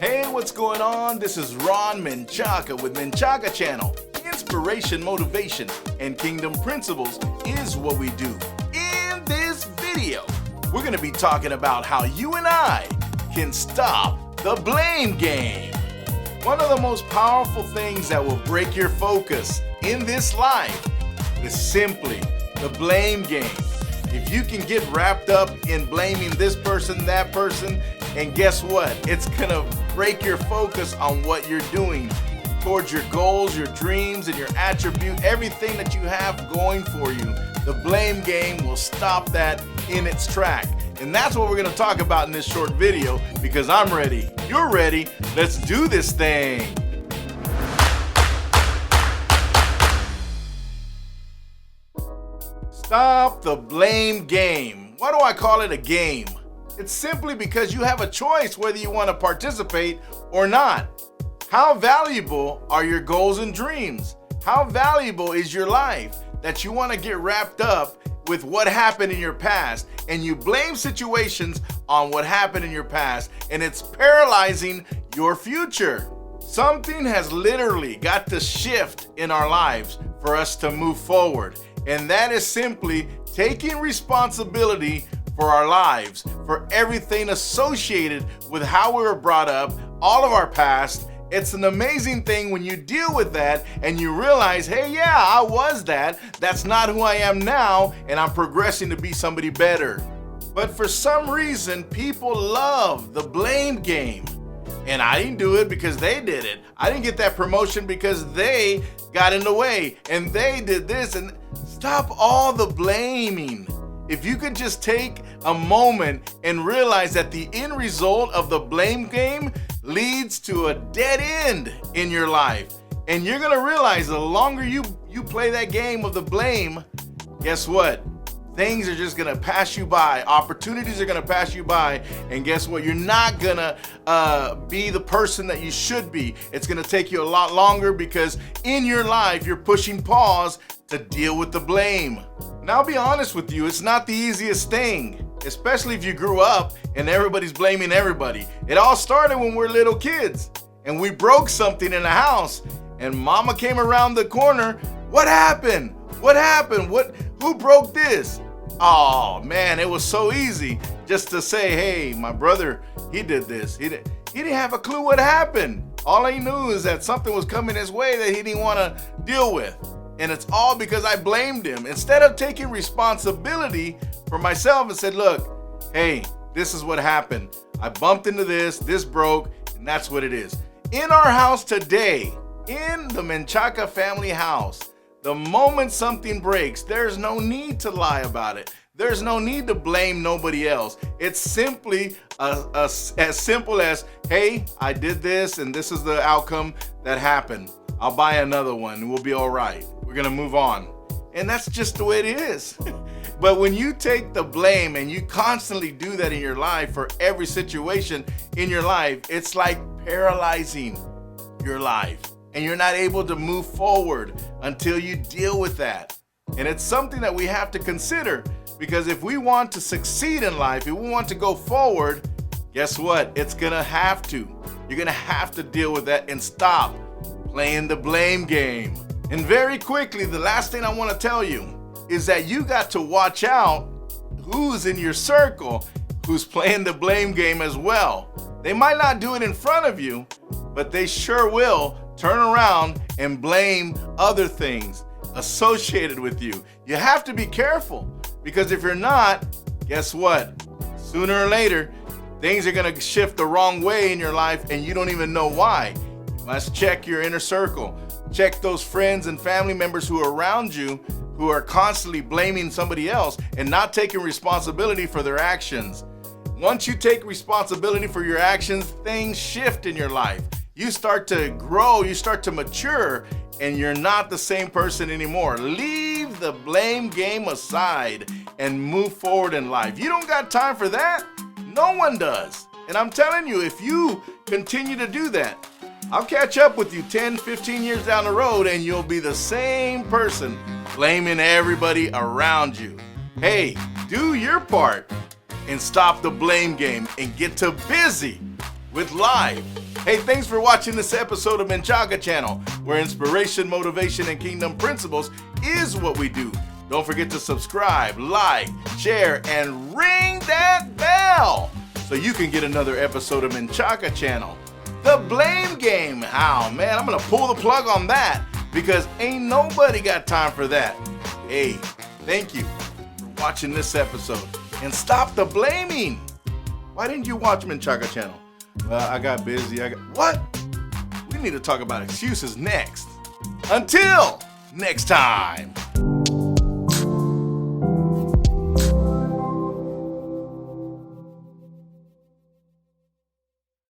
Hey, what's going on? This is Ron Menchaca with MenchacaChannel. Inspiration, motivation, and kingdom principles is what we do. In this video, we're going to be talking about how you and I can stop the blame game. One of the most powerful things that will break your focus in this life is simply the blame game. If you can get wrapped up in blaming this person, that person, and guess what? It's gonna break your focus on what you're doing towards your goals, your dreams, and your attribute, everything that you have going for you. The blame game will stop that in its track. And that's what we're gonna talk about in this short video, because I'm ready, you're ready, let's do this thing. Stop the blame game. Why do I call it a game? It's simply because you have a choice whether you want to participate or not. How valuable are your goals and dreams? How valuable is your life that you want to get wrapped up with what happened in your past, and you blame situations on what happened in your past, and it's paralyzing your future? Something has literally got to shift in our lives for us to move forward. And that is simply taking responsibility for our lives, for everything associated with how we were brought up, all of our past. It's an amazing thing when you deal with that and you realize, hey, yeah, I was that. That's not who I am now, and I'm progressing to be somebody better. But for some reason, people love the blame game. And I didn't do it because they did it. I didn't get that promotion because they got in the way and they did this. And stop all the blaming. If you could just take a moment and realize that the end result of the blame game leads to a dead end in your life. And you're gonna realize the longer you play that game of the blame, guess what? Things are just gonna pass you by. Opportunities are gonna pass you by. And guess what? You're not gonna be the person that you should be. It's gonna take you a lot longer because in your life, you're pushing pause to deal with the blame. Now, I'll be honest with you, it's not the easiest thing, especially if you grew up and everybody's blaming everybody. It all started when we were little kids and we broke something in the house and mama came around the corner. What happened? What happened? Who broke this? Oh man, it was so easy just to say, hey, my brother, he did this. He didn't have a clue what happened. All he knew is that something was coming his way that he didn't want to deal with. And it's all because I blamed him. Instead of taking responsibility for myself and said, look, hey, this is what happened. I bumped into this broke, and that's what it is. In our house today, in the Menchaca family house, the moment something breaks, there's no need to lie about it. There's no need to blame nobody else. It's simply as simple as, hey, I did this and this is the outcome that happened. I'll buy another one and we'll be all right. We're gonna move on. And that's just the way it is. But when you take the blame and you constantly do that in your life for every situation in your life, it's like paralyzing your life. And you're not able to move forward until you deal with that. And it's something that we have to consider, because if we want to succeed in life, if we want to go forward, guess what? It's gonna have to. You're gonna have to deal with that and stop playing the blame game. And very quickly, the last thing I want to tell you is that you got to watch out who's in your circle who's playing the blame game as well. They might not do it in front of you, but they sure will turn around and blame other things associated with you. You have to be careful, because if you're not, guess what? Sooner or later, things are gonna shift the wrong way in your life and you don't even know why. You must check your inner circle. Check those friends and family members who are around you who are constantly blaming somebody else and not taking responsibility for their actions. Once you take responsibility for your actions, things shift in your life. You start to grow, you start to mature, and you're not the same person anymore. Leave the blame game aside and move forward in life. You don't got time for that. No one does. And I'm telling you, if you continue to do that, I'll catch up with you 10, 15 years down the road and you'll be the same person blaming everybody around you. Hey, do your part and stop the blame game and get to busy with life. Hey, thanks for watching this episode of MenchacaChannel, where inspiration, motivation, and kingdom principles is what we do. Don't forget to subscribe, like, share, and ring that bell so you can get another episode of MenchacaChannel. The blame game. Oh man, I'm gonna pull the plug on that because ain't nobody got time for that. Hey, thank you for watching this episode and stop the blaming. Why didn't you watch MenchacaChannel? Well, I got busy. What? We need to talk about excuses next. Until next time.